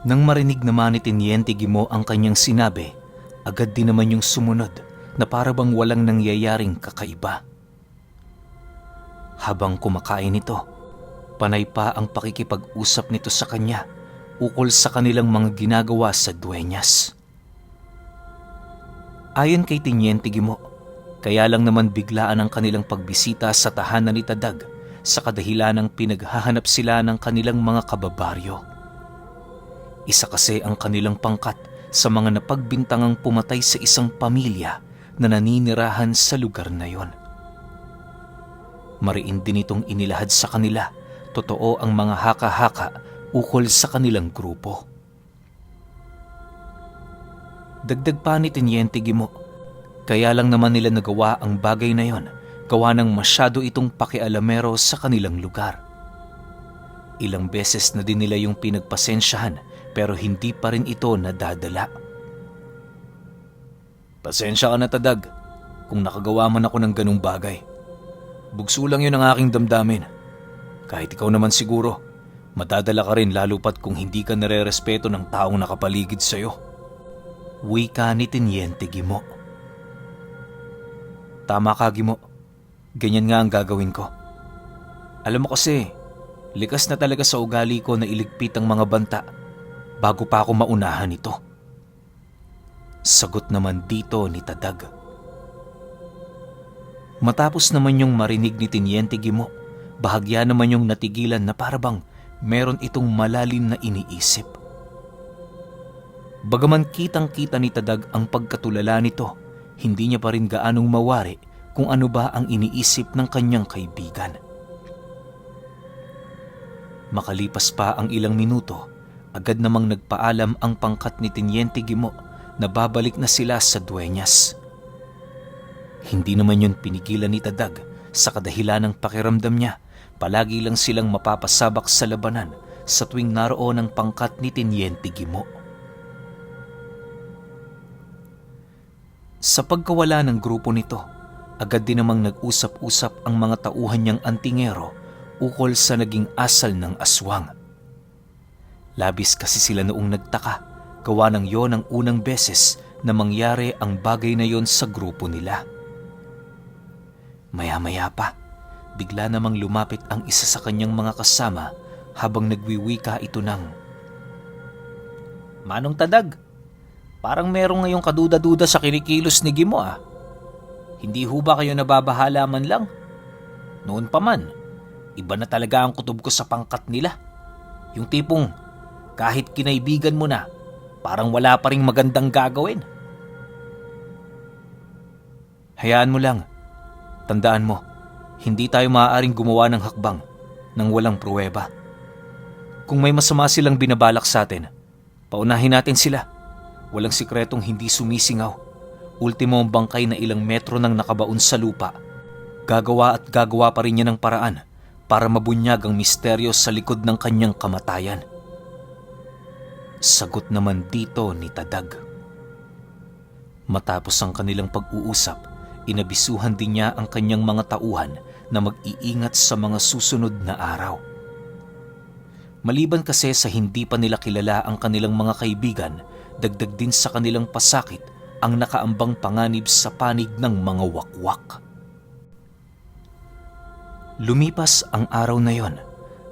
Nang marinig naman ni Teniente Gimo ang kanyang sinabi, agad din naman yung sumunod na para bang walang nangyayaring kakaiba. Habang kumakain ito, panay pa ang pakikipag-usap nito sa kanya ukol sa kanilang mga ginagawa sa duenyas. Ayon kay Teniente Gimo, kaya lang naman biglaan ang kanilang pagbisita sa tahanan ni Tadag sa kadahilan ng pinaghahanap sila ng kanilang mga kababaryo. Isa kasi ang kanilang pangkat sa mga napagbintangang pumatay sa isang pamilya na naninirahan sa lugar na yon. Mariin din itong inilahad sa kanila, totoo ang mga haka-haka ukol sa kanilang grupo. Dagdag pa ni Teniente Gimo, kaya lang naman nila nagawa ang bagay na yon, gawa ng masyado itong pakialamero sa kanilang lugar. Ilang beses na din nila yung pinagpasensyahan pero hindi pa rin ito nadadala. Pasensya ka na, Tadag, kung nakagawa man ako ng ganung bagay. Bugso lang yun ang aking damdamin. Kahit ikaw naman siguro, madadala ka rin lalo pat kung hindi ka nare-respeto ng taong nakapaligid sa'yo. Wika ni Teniente Gimo. Tama ka, Gimo. Ganyan nga ang gagawin ko. Alam mo kasi, likas na talaga sa ugali ko na iligpit ang mga banta bago pa ako maunahan ito. Sagot naman dito ni Tadag. Matapos naman yung marinig ni Teniente Gimo, bahagya naman yung natigilan na parabang meron itong malalim na iniisip. Bagaman kitang-kita ni Tadag ang pagkatulala nito, hindi niya pa rin gaanong mawari kung ano ba ang iniisip ng kanyang kaibigan. Makalipas pa ang ilang minuto, agad namang nagpaalam ang pangkat ni Teniente Gimo na babalik na sila sa duenyas. Hindi naman yun pinigilan ni Tadag sa kadahilan ng pakiramdam niya. Palagi lang silang mapapasabak sa labanan sa tuwing naroon ang pangkat ni Teniente Gimo. Sa pagkawala ng grupo nito, agad din namang nag-usap-usap ang mga tauhan niyang antingero ukol sa naging asal ng aswang. Labis kasi sila noong nagtaka, gawa ng yon ang unang beses na mangyari ang bagay na yon sa grupo nila. Maya-maya pa, bigla namang lumapit ang isa sa kanyang mga kasama habang nagwiwika ito ng, Manong Tadag, parang merong ngayong kaduda-duda sa kinikilos ni Gimo ah. Hindi ho ba kayo nababahala man lang? Noon pa man, iba na talaga ang kutob ko sa pangkat nila. Yung tipong kahit kinaibigan mo na, parang wala pa ring magandang gagawin. Hayaan mo lang. Tandaan mo, hindi tayo maaaring gumawa ng hakbang nang walang pruweba. Kung may masama silang binabalak sa atin, paunahin natin sila. Walang sikretong hindi sumisingaw. Ultimo ang bangkay na ilang metro nang nakabaon sa lupa. Gagawa at gagawa pa rin niya ng paraan para mabunyag ang misteryo sa likod ng kanyang kamatayan. Sagot naman dito ni Tadag. Matapos ang kanilang pag-uusap, inabisuhan din niya ang kanyang mga tauhan na mag-iingat sa mga susunod na araw. Maliban kasi sa hindi pa nila kilala ang kanilang mga kaibigan, dagdag din sa kanilang pasakit ang nakaambang panganib sa panig ng mga wakwak. Lumipas ang araw na yon,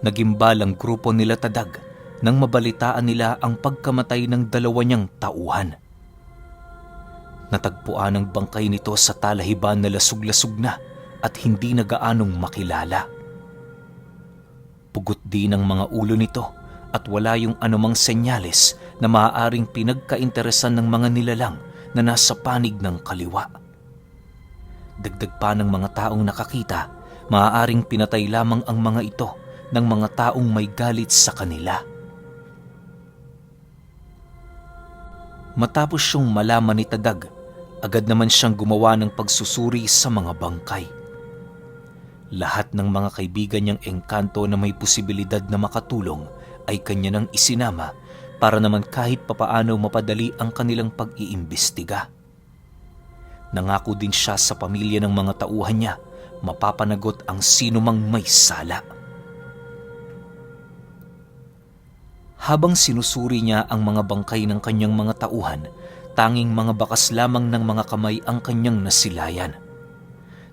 nagimbal ang grupo nila Tadag nang mabalitaan nila ang pagkamatay ng dalawa niyang tauhan. Natagpuan ang bangkay nito sa talahiban na lasug-lasug na at hindi na gaanong makilala. Pugot din ang mga ulo nito at wala yung anumang senyales na maaaring pinagkainteresan ng mga nilalang na nasa panig ng kaliwa. Dagdag pa ng mga taong nakakita, maaaring pinatay lamang ang mga ito ng mga taong may galit sa kanila. Matapos siyang malaman ni Tadag, agad naman siyang gumawa ng pagsusuri sa mga bangkay. Lahat ng mga kaibigan niyang engkanto na may posibilidad na makatulong ay kanya nang isinama para naman kahit papaano mapadali ang kanilang pag-iimbestiga. Nangako din siya sa pamilya ng mga tauhan niya, mapapanagot ang sinumang may sala. Habang sinusuri niya ang mga bangkay ng kanyang mga tauhan, tanging mga bakas lamang ng mga kamay ang kanyang nasilayan.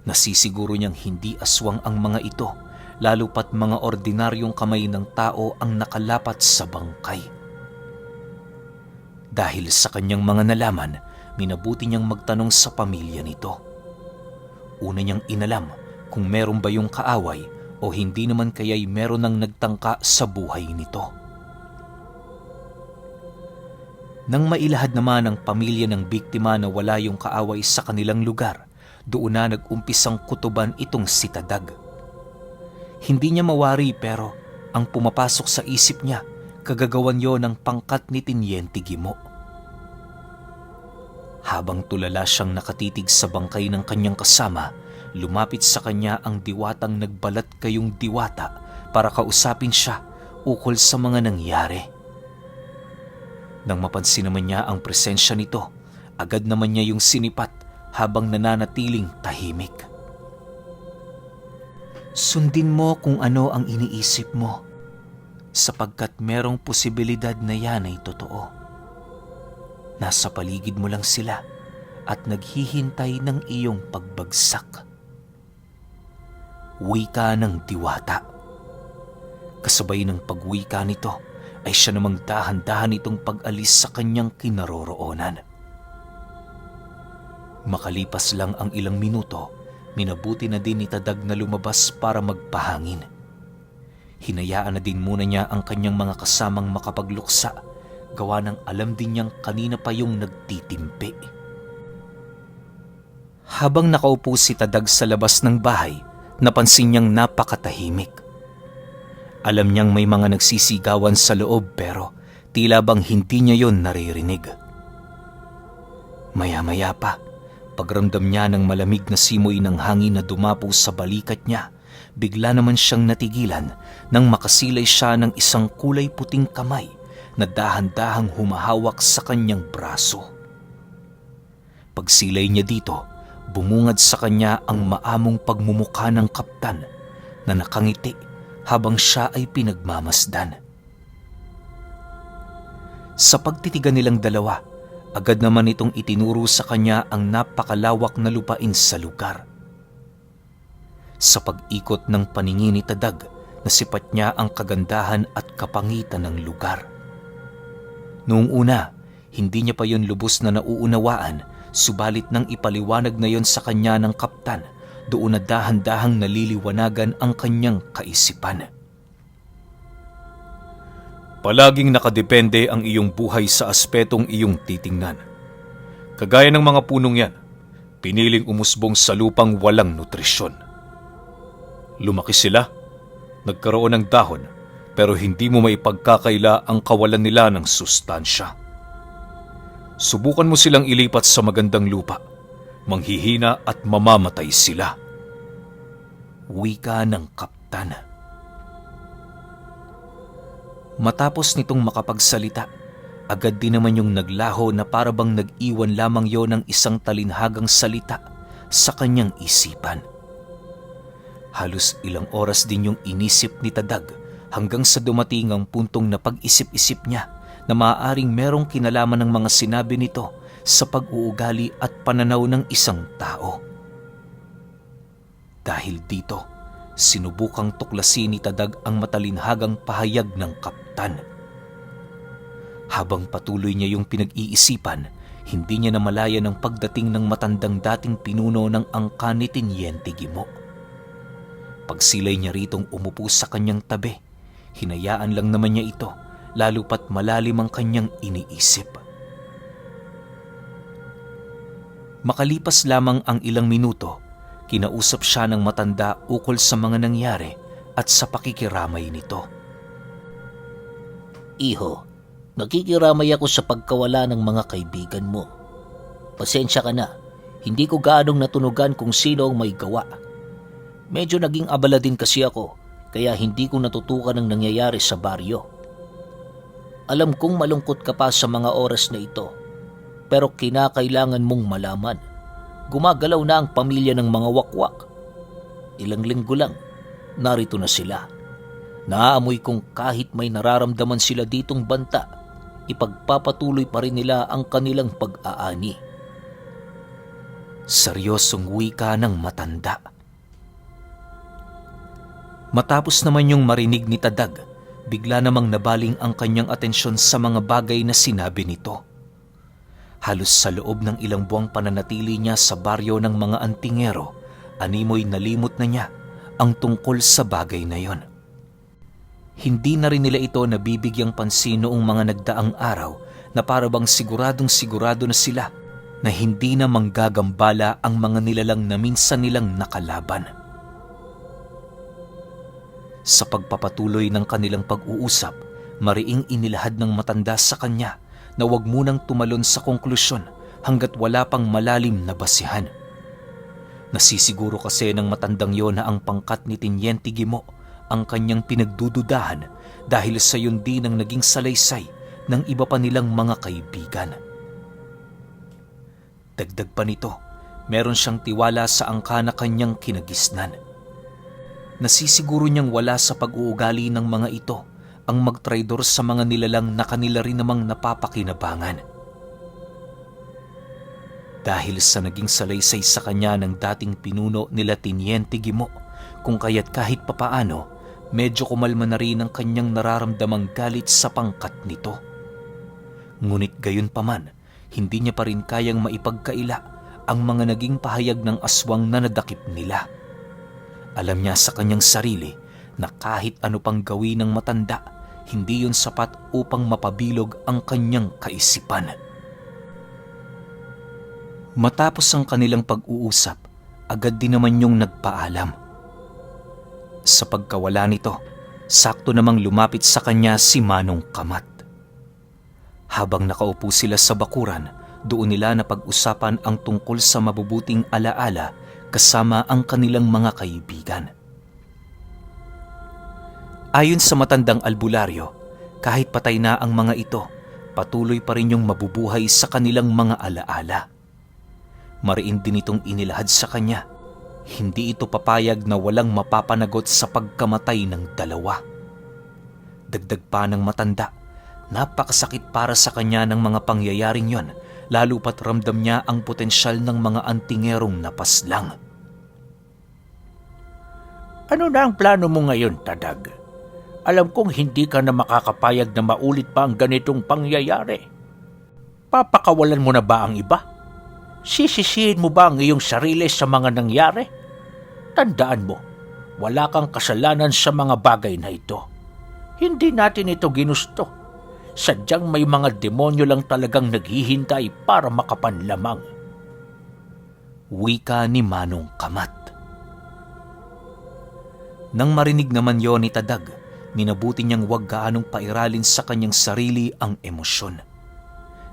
Nasisiguro niyang hindi aswang ang mga ito, lalo pat mga ordinaryong kamay ng tao ang nakalapat sa bangkay. Dahil sa kanyang mga nalaman, minabuti niyang magtanong sa pamilya nito. Una niyang inalam kung meron ba yung kaaway o hindi naman kaya'y meron nang nagtangka sa buhay nito. Nang mailahad naman ang pamilya ng biktima na wala yung kaaway sa kanilang lugar, doon na nag-umpisang kutuban itong si Tadag. Hindi niya mawari pero ang pumapasok sa isip niya, kagagawan yon ng pangkat ni Tiniente Gimo. Habang tulala siyang nakatitig sa bangkay ng kanyang kasama, lumapit sa kanya ang diwatang nagbalat kayong diwata para kausapin siya ukol sa mga nangyari. Nang mapansin naman niya ang presensya nito, agad naman niya yung sinipat habang nananatiling tahimik. Sundin mo kung ano ang iniisip mo, sapagkat merong posibilidad na yan ay totoo. Nasa paligid mo lang sila at naghihintay ng iyong pagbagsak. Wika ng diwata. Kasabay ng pagwika nito, ay siya namang dahan-dahan itong pag-alis sa kanyang kinaroroonan. Makalipas lang ang ilang minuto, minabuti na din ni Tadag na lumabas para magpahangin. Hinayaan na din muna niya ang kanyang mga kasamang makapagluksa, gawa ng alam din niyang kanina pa yung nagtitimpi. Habang nakaupo si Tadag sa labas ng bahay, napansin niyang napakatahimik. Alam niyang may mga nagsisigawan sa loob pero tila bang hindi niya yon naririnig. Maya-maya pa, pagramdam niya ng malamig na simoy ng hangin na dumapo sa balikat niya, bigla naman siyang natigilan nang makasilay siya ng isang kulay puting kamay na dahan-dahang humahawak sa kanyang braso. Pagsilay niya dito, bumungad sa kanya ang maamong pagmumukha ng kaptan na nakangiti habang siya ay pinagmamasdan. Sa pagtitigan nilang dalawa, agad naman itong itinuro sa kanya ang napakalawak na lupain sa lugar. Sa pag-ikot ng paningin ni Tadag, nasipat niya ang kagandahan at kapangitan ng lugar. Noong una, hindi niya pa yon lubos na nauunawaan, subalit nang ipaliwanag na yon sa kanya ng kaptan, doon na dahan-dahang naliliwanagan ang kanyang kaisipan. Palaging nakadepende ang iyong buhay sa aspetong iyong titingnan. Kagaya ng mga punong yan, piniling umusbong sa lupang walang nutrisyon. Lumaki sila, nagkaroon ng dahon, pero hindi mo maipagkakaila ang kawalan nila ng sustansya. Subukan mo silang ilipat sa magandang lupa, manghihina at mamamatay sila. Wika ng kaptan. Matapos nitong makapagsalita, agad din naman yung naglaho na parabang nag-iwan lamang yon ng isang talinhagang salita sa kanyang isipan. Halos ilang oras din yung inisip ni Tadag hanggang sa dumating ang puntong na pag-isip-isip niya na maaaring merong kinalaman ng mga sinabi nito sa pag-uugali at pananaw ng isang tao. Dahil dito, sinubukang tuklasin ni Tadag ang matalinhagang pahayag ng kaptan. Habang patuloy niya yung pinag-iisipan, hindi niya namalaya ng pagdating ng matandang dating pinuno ng angkan ni Tiniente Gimo. Pagsilay niya ritong umupo sa kanyang tabi, hinayaan lang naman niya ito, lalo pat malalim ang kanyang iniisip. Makalipas lamang ang ilang minuto, kinausap siya ng matanda ukol sa mga nangyari at sa pakikiramay nito. Iho, nakikiramay ako sa pagkawala ng mga kaibigan mo. Pasensya ka na, hindi ko gaanong natunugan kung sino ang may gawa. Medyo naging abala din kasi ako, kaya hindi ko natutukan ang nangyayari sa baryo. Alam kong malungkot ka pa sa mga oras na ito, pero kinakailangan mong malaman. Gumagalaw na ang pamilya ng mga wakwak. Ilang linggo lang, narito na sila. Naaamoy kong kahit may nararamdaman sila ditong banta, ipagpapatuloy pa rin nila ang kanilang pag-aani. Seryosong wika ng matanda. Matapos naman yung marinig ni Tadag, bigla namang nabaling ang kanyang atensyon sa mga bagay na sinabi nito. Halos sa loob ng ilang buwang pananatili niya sa baryo ng mga antingero, animoy nalimot na niya ang tungkol sa bagay na yon. Hindi na rin nila ito nabibigyang pansin noong mga nagdaang araw na parabang siguradong sigurado na sila na hindi na manggagambala ang mga nilalang na minsan nilang nakalaban. Sa pagpapatuloy ng kanilang pag-uusap, mariing inilahad ng matanda sa kanya na huwag munang tumalon sa konklusyon hanggat wala pang malalim na basihan. Nasisiguro kasi ng matandang yon na ang pangkat ni Tiniente Gimo ang kanyang pinagdududahan dahil sa yun din ang naging salaysay ng iba pa nilang mga kaibigan. Dagdag pa nito, meron siyang tiwala sa angka na kanyang kinagisnan. Nasisiguro niyang wala sa pag-uugali ng mga ito ang magtraidor sa mga nilalang na kanila rin namang napapakinabangan. Dahil sa naging salaysay sa kanya ng dating pinuno nila Tiniente Gimo, kung kaya't kahit papaano, medyo kumalma na rin ang kanyang nararamdamang galit sa pangkat nito. Ngunit gayon paman, hindi niya pa rin kayang maipagkaila ang mga naging pahayag ng aswang na nadakip nila. Alam niya sa kanyang sarili na kahit ano pang gawin ng matanda, hindi yun sapat upang mapabilog ang kanyang kaisipan. Matapos ang kanilang pag-uusap, agad din naman yung nagpaalam. Sa pagkawala nito, sakto namang lumapit sa kanya si Manong Kamat. Habang nakaupo sila sa bakuran, doon nila napag-usapan ang tungkol sa mabubuting alaala kasama ang kanilang mga kaibigan. Ayon sa matandang albularyo, kahit patay na ang mga ito, patuloy pa rin yung mabubuhay sa kanilang mga alaala. Mariin din itong inilahad sa kanya. Hindi ito papayag na walang mapapanagot sa pagkamatay ng dalawa. Dagdag pa ng matanda, napakasakit para sa kanya ng mga pangyayaring yon, lalo pat ramdam niya ang potensyal ng mga antingerong napaslang. Ano na ang plano mo ngayon, Tadag? Alam kong hindi ka na makakapayag na maulit pa ang ganitong pangyayari. Papakawalan mo na ba ang iba? Sisisihin mo ba ang iyong sarili sa mga nangyari? Tandaan mo, wala kang kasalanan sa mga bagay na ito. Hindi natin ito ginusto. Sadyang may mga demonyo lang talagang naghihintay para makapanlamang. Wika ni Manong Kamat. Nang marinig naman yon ni Tadag, minabuti niyang huwag gaanong pairalin sa kanyang sarili ang emosyon.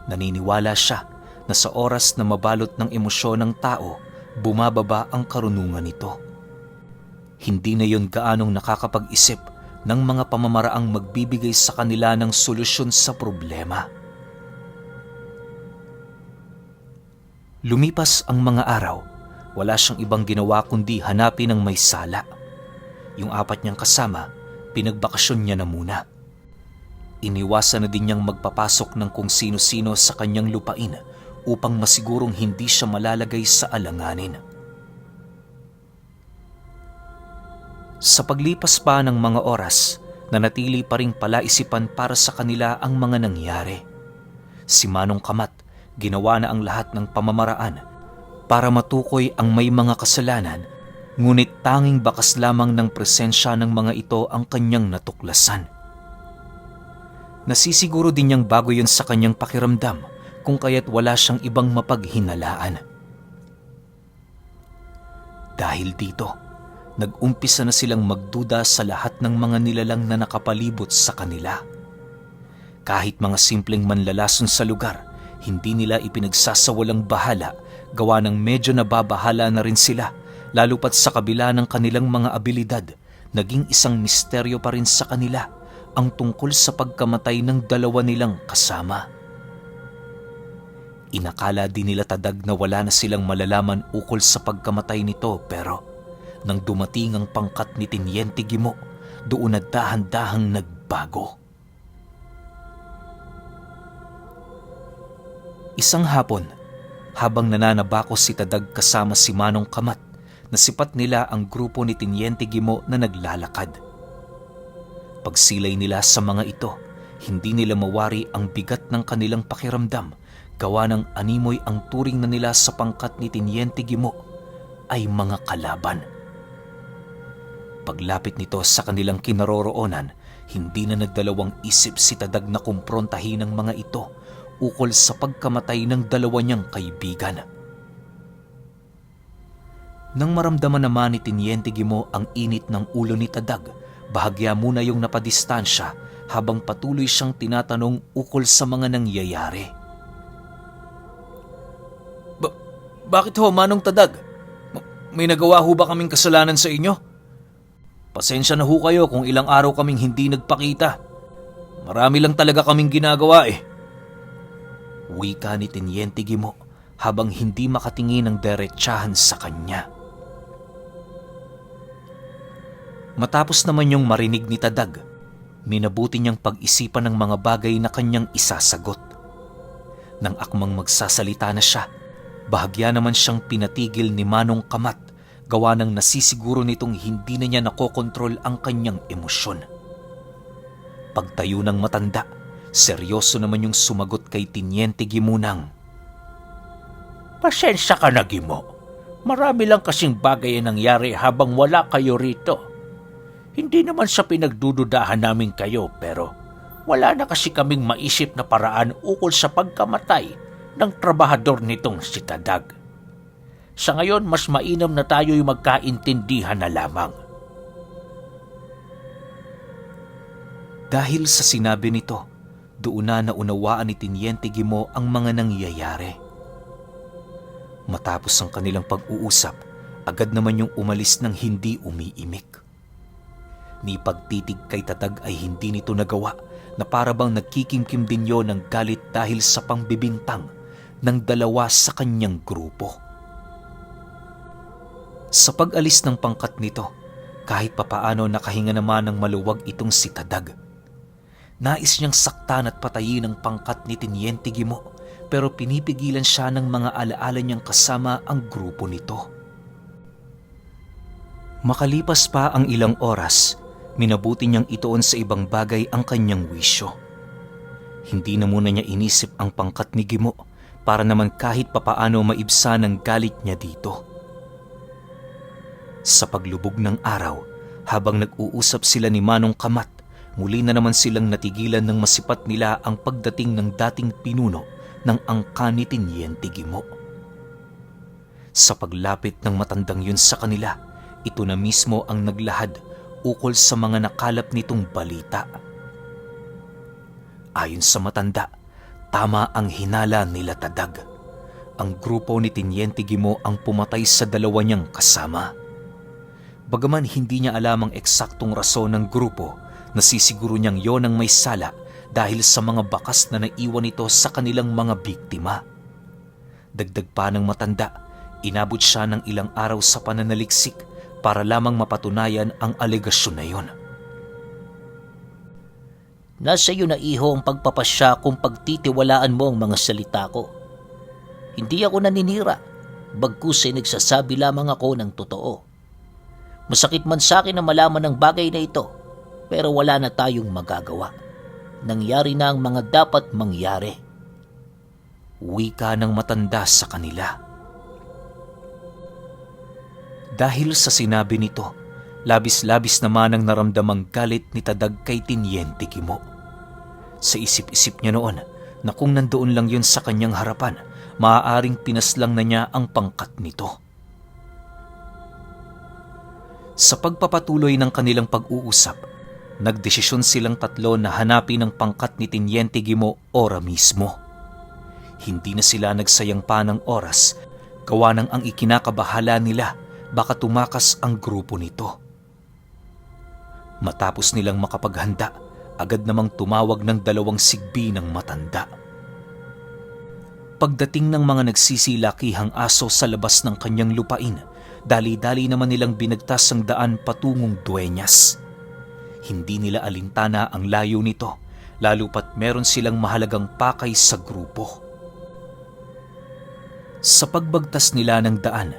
Naniniwala siya na sa oras na mabalot ng emosyon ng tao, bumababa ang karunungan nito. Hindi na yon gaanong nakakapag-isip ng mga pamamaraang magbibigay sa kanila ng solusyon sa problema. Lumipas ang mga araw, wala siyang ibang ginawa kundi hanapin ang may sala. Yung 4 niyang kasama, pinagbakasyon niya na muna. Iniwasan na din niyang magpapasok ng kung sino-sino sa kanyang lupain upang masigurong hindi siya malalagay sa alanganin. Sa paglipas pa ng mga oras, nanatili pa ring palaisipan para sa kanila ang mga nangyari. Si Manong Kamat, ginawa na ang lahat ng pamamaraan para matukoy ang may mga kasalanan, ngunit tanging bakas lamang ng presensya ng mga ito ang kanyang natuklasan. Nasisiguro din niyang bago yun sa kanyang pakiramdam, kung kaya't wala siyang ibang mapaghinalaan. Dahil dito, nag-umpisa na silang magduda sa lahat ng mga nilalang na nakapalibot sa kanila. Kahit mga simpleng manlalason sa lugar, hindi nila ipinagsasawalang bahala, gawa ng medyo nababahala na rin sila, lalo pat sa kabila ng kanilang mga abilidad, naging isang misteryo pa rin sa kanila ang tungkol sa pagkamatay ng dalawa nilang kasama. Inakala din nila Tadag na wala na silang malalaman ukol sa pagkamatay nito, pero nang dumating ang pangkat ni Tiniente Gimo, doon na dahan-dahang nagbago. Isang hapon, habang nananabako si Tadag kasama si Manong Kamat, nasipat nila ang grupo ni Tiniente Gimo na naglalakad. Pagsilay nila sa mga ito, hindi nila mawari ang bigat ng kanilang pakiramdam, gawa ng animoy ang turing na nila sa pangkat ni Tiniente Gimo ay mga kalaban. Paglapit nito sa kanilang kinaroroonan, hindi na nagdalawang isip si Tadag na kumprontahin ang mga ito ukol sa pagkamatay ng dalawa niyang kaibigan. Nang maramdaman naman ni Tiniente Gimo ang init ng ulo ni Tadag, bahagya muna yung napadistansya habang patuloy siyang tinatanong ukol sa mga nangyayari. Bakit ho, Manong Tadag? May nagawa ho ba kaming kasalanan sa inyo? Pasensya na ho kayo kung ilang araw kaming hindi nagpakita. Marami lang talaga kaming ginagawa eh. Wika ni Tiniente Gimo habang hindi makatingin ng derechahan sa kanya. Matapos naman yung marinig ni Tadag, minabuti niyang pag-isipan ng mga bagay na kanyang isasagot. Nang akmang magsasalita na siya, bahagya naman siyang pinatigil ni Manong Kamat, gawa ng nasisiguro nitong hindi na niya nakokontrol ang kanyang emosyon. Pagtayo ng matanda, seryoso naman yung sumagot kay Tiniente Gimo nang, Pasensya ka na, Gimo. Marami lang kasing bagay ang nangyari habang wala kayo rito. Hindi naman sa pinagdududahan namin kayo, pero wala na kasi kaming maisip na paraan ukol sa pagkamatay ng trabahador nitong si Tadag. Sa ngayon, mas mainam na tayo'y magkaintindihan na lamang. dahil sa sinabi nito, doon na naunawaan ni Tiniente Gimo ang mga nangyayari. Matapos ang kanilang pag-uusap, agad naman yung umalis ng hindi umiimik. Ni pagtitig kay Tadag ay hindi nito nagawa na parabang nagkikimkim din yon ng galit dahil sa pangbibintang ng dalawa sa kanyang grupo. Sa pag-alis ng pangkat nito, kahit papaano nakahinga naman ng maluwag itong si Tadag. Nais niyang saktan at patayin ang pangkat ni Tiniente Gimo, pero pinipigilan siya ng mga alaala niyang kasama ang grupo nito. Makalipas pa ang ilang oras, minabuti niyang ituon sa ibang bagay ang kanyang wisyo. Hindi na muna niya inisip ang pangkat ni Gimo para naman kahit papaano maibsan ang galit niya dito. Sa paglubog ng araw, habang nag-uusap sila ni Manong Kamat, muli na naman silang natigilan ng masipat nila ang pagdating ng dating pinuno ng angkan ni Tiniente Gimo. Sa paglapit ng matandang yun sa kanila, ito na mismo ang naglahad ukol sa mga nakalap nitong balita. Ayon sa matanda, tama ang hinala nila Tadag. Ang grupo ni Tiniente Gimo ang pumatay sa dalawa niyang kasama. Bagaman hindi niya alam ang eksaktong rason ng grupo, nasisiguro niyang yon ang may sala dahil sa mga bakas na naiwan nito sa kanilang mga biktima. Dagdag pa ng matanda, inabot siya ng ilang araw sa pananaliksik para lamang mapatunayan ang alegasyon na yon. Nasa iyo na iho ang pagpapasya kung pagtitiwalaan mo ang mga salita ko. Hindi ako naninira, bagkus ay nagsasabi lamang ako ng totoo. Masakit man sa akin na malaman ang bagay na ito, pero wala na tayong magagawa. Nangyari na ang mga dapat mangyari. Wika ng matanda sa kanila. Dahil sa sinabi nito, labis-labis naman ang naramdamang galit ni Tadag kay Tiniente Gimo. Sa isip-isip niya noon na kung nandoon lang yun sa kanyang harapan, maaaring pinaslang na niya ang pangkat nito. Sa pagpapatuloy ng kanilang pag-uusap, nagdesisyon silang tatlo na hanapin ang pangkat ni Tiniente Gimo ora mismo. Hindi na sila nagsayang pa ng oras, gawa ng ang ikinakabahala nila baka tumakas ang grupo nito. Matapos nilang makapaghanda, agad namang tumawag ng dalawang sigbi ng matanda. Pagdating ng mga nagsisilakihang aso sa labas ng kanyang lupain, dali-dali naman nilang binagtas ang daan patungong Dueñas. Hindi nila alintana ang layo nito, lalo pat meron silang mahalagang pakay sa grupo. Sa pagbagtas nila ng daan,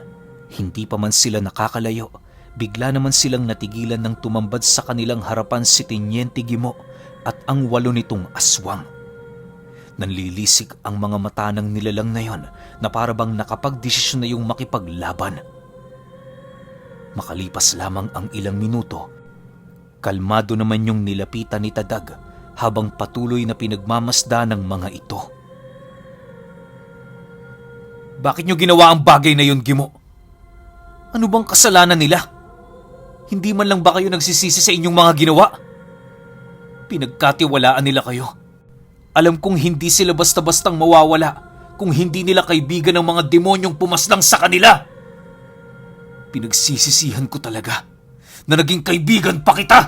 hindi pa man sila nakakalayo, bigla naman silang natigilan ng tumambad sa kanilang harapan si Teniente Gimo at ang 8 nitong aswang. Nanlilisik ang mga mata ng nilalang na yon na parabang nakapagdesisyon na yung makipaglaban. Makalipas lamang ang ilang minuto, kalmado naman yung nilapitan ni Tadag habang patuloy na pinagmamasda ng mga ito. Bakit nyo ginawa ang bagay na yun, Gimo? Ano bang kasalanan nila? Hindi man lang ba kayo nagsisisi sa inyong mga ginawa? Pinagkatiwalaan nila kayo. Alam kong hindi sila basta-bastang mawawala kung hindi nila kaibigan ng mga demonyong pumaslang sa kanila. Pinagsisisihan ko talaga na naging kaibigan pa kita.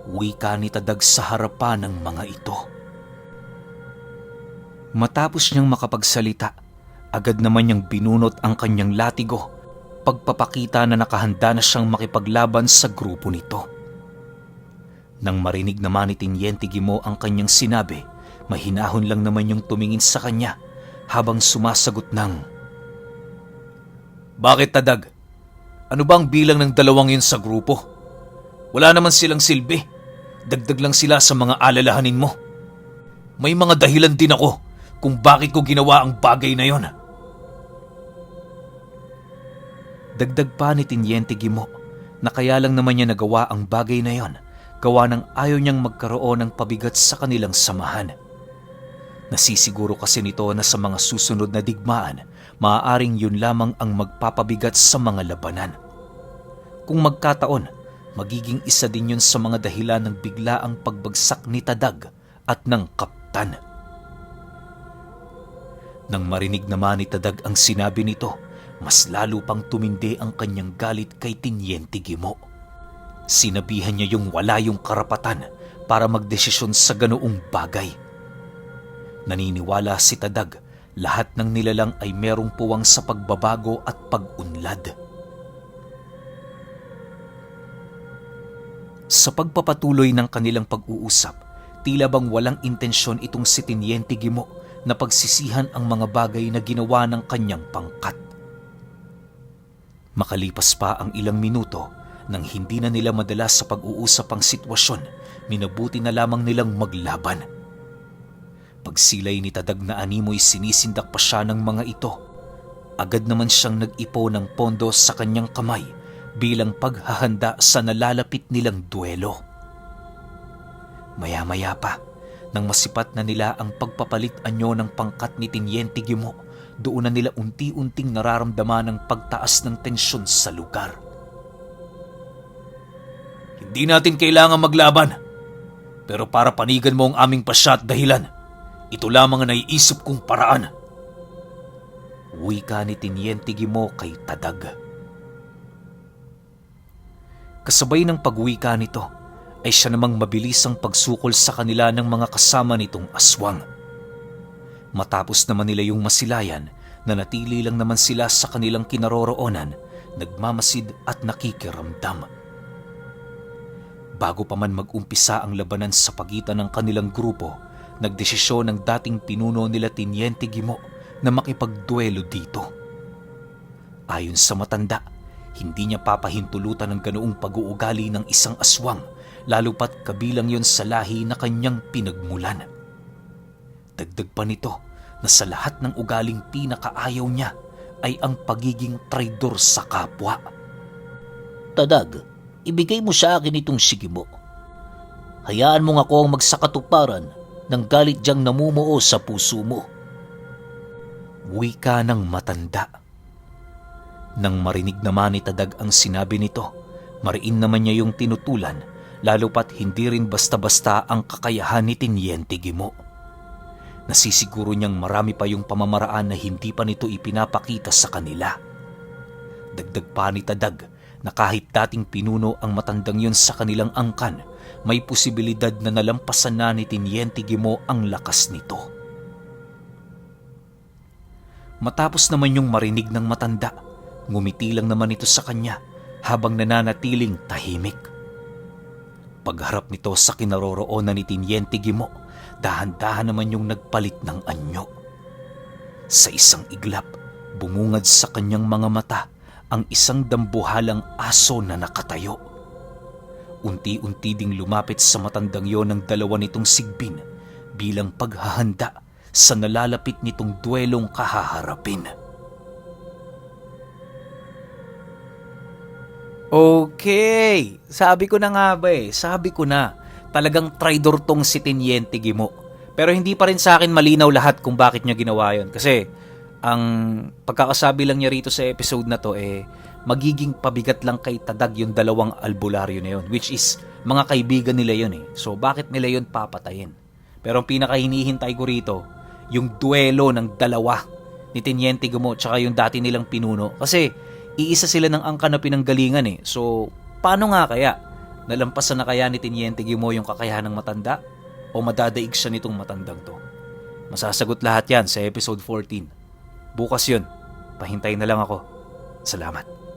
Wika ni Tadag sa harapan ng mga ito. Matapos niyang makapagsalita, agad naman niyang binunot ang kanyang latigo, pagpapakita na nakahanda na siyang makipaglaban sa grupo nito. Nang marinig naman ni Teniente Gimo ang kanyang sinabi, mahinahon lang naman yung tumingin sa kanya habang sumasagot ng, Bakit, Tadag? Ano ba ang bilang ng dalawang yun sa grupo? Wala naman silang silbi. Dagdag lang sila sa mga alalahanin mo. May mga dahilan din ako kung bakit ko ginawa ang bagay na yon. Dagdag pa ni Teniente Gimo na kaya lang naman niya nagawa ang bagay na yon gawa ng ayaw niyang magkaroon ng pabigat sa kanilang samahan. Nasisiguro kasi nito na sa mga susunod na digmaan, maaaring yun lamang ang magpapabigat sa mga labanan. Kung magkataon, magiging isa din yun sa mga dahilan ng biglaang pagbagsak ni Tadag at ng kaptan. Nang marinig naman ni Tadag ang sinabi nito, mas lalo pang tumindi ang kanyang galit kay Teniente Gimo. Sinabihan niya yung wala yung karapatan para magdesisyon sa ganoong bagay. Naniniwala si Tadag, lahat ng nilalang ay merong puwang sa pagbabago at pag-unlad. Sa pagpapatuloy ng kanilang pag-uusap, tila bang walang intensyon itong si Teniente Gimo na pagsisihan ang mga bagay na ginawa ng kanyang pangkat. Makalipas pa ang ilang minuto, nang hindi na nila madala sa pag-uusap ang sitwasyon, minabuti na lamang nilang maglaban. Pagsilay ni Tadag na animoy sinisindak pa siya ng mga ito, agad naman siyang nag-ipo ng pondo sa kanyang kamay bilang paghahanda sa nalalapit nilang duelo. Maya-maya pa, nang masipat na nila ang pagpapalit anyo ng pangkat ni Teniente Gimo, doon na nila unti-unting nararamdaman ang pagtaas ng tensyon sa lugar. Hindi natin kailangan maglaban, pero para panigan mo ang aming pasya at dahilan, ito lamang ang naiisip kong paraan. Wika ni Teniente Gimo kay Tadag. Kasabay ng pagwika nito, ay siya namang mabilis ang pagsukol sa kanila ng mga kasama nitong aswang. Matapos naman nila yung masilayan, nanatili lang naman sila sa kanilang kinaroroonan, nagmamasid at nakikiramdam. Bago pa man mag-umpisa ang labanan sa pagitan ng kanilang grupo, nagdesisyon ng dating pinuno nila Teniente Gimo na makipagduelo dito. Ayon sa matanda, hindi niya papahintulutan ng ganoong pag-uugali ng isang aswang, lalo pat kabilang yon sa lahi na kanyang pinagmulan. Dagdag pa nito na sa lahat ng ugaling pinakaayaw niya ay ang pagiging traidor sa kapwa. Tadag, ibigay mo sa akin itong sige mo. Hayaan mo nga ako ang magsakatuparan ng galit diyang namumuo sa puso mo. Wika ng matanda. Nang marinig naman ni Tadag ang sinabi nito, mariin naman niya yung tinutulan, lalo pat hindi rin basta-basta ang kakayahan ni Teniente Gimo. Nasisiguro niyang marami pa yung pamamaraan na hindi pa nito ipinapakita sa kanila. Dagdag pa ni Tadag na kahit dating pinuno ang matandang yun sa kanilang angkan, may posibilidad na nalampasan na ni Teniente Gimo ang lakas nito. Matapos naman yung marinig ng matanda, ngumiti lang naman ito sa kanya habang nananatiling tahimik. pagharap nito sa kinaroroonan ni Tiniente Gimo, dahan-dahan naman yung nagpalit ng anyo. Sa isang iglap, bumungad sa kanyang mga mata ang isang dambuhalang aso na nakatayo. Unti-unti ding lumapit sa matandang yon ng dalawa nitong sigbin bilang paghahanda sa nalalapit nitong duelong kahaharapin. Okay, sabi ko na nga ba sabi ko na, talagang traidor tong si Tiniente Gimo. Pero hindi pa rin sa akin malinaw lahat kung bakit niya ginawa yon. Kasi ang pagkakasabi lang niya rito sa episode na to magiging pabigat lang kay Tadag yung dalawang albularyo na yun, which is mga kaibigan nila yun So bakit nila yun papatayin? Pero ang pinakahinihintay ko rito, yung duelo ng dalawa ni Tiniente Gimo tsaka yung dati nilang pinuno. Kasi iisa sila ng angkan na pinanggalingan So paano nga kaya? Nalampasan na kaya ni Tiniente Gimo yung kakayahan ng matanda? O madadaig siya nitong matandang to? Masasagot lahat yan sa episode 14. Bukas yun. Pahintay na lang ako. Salamat.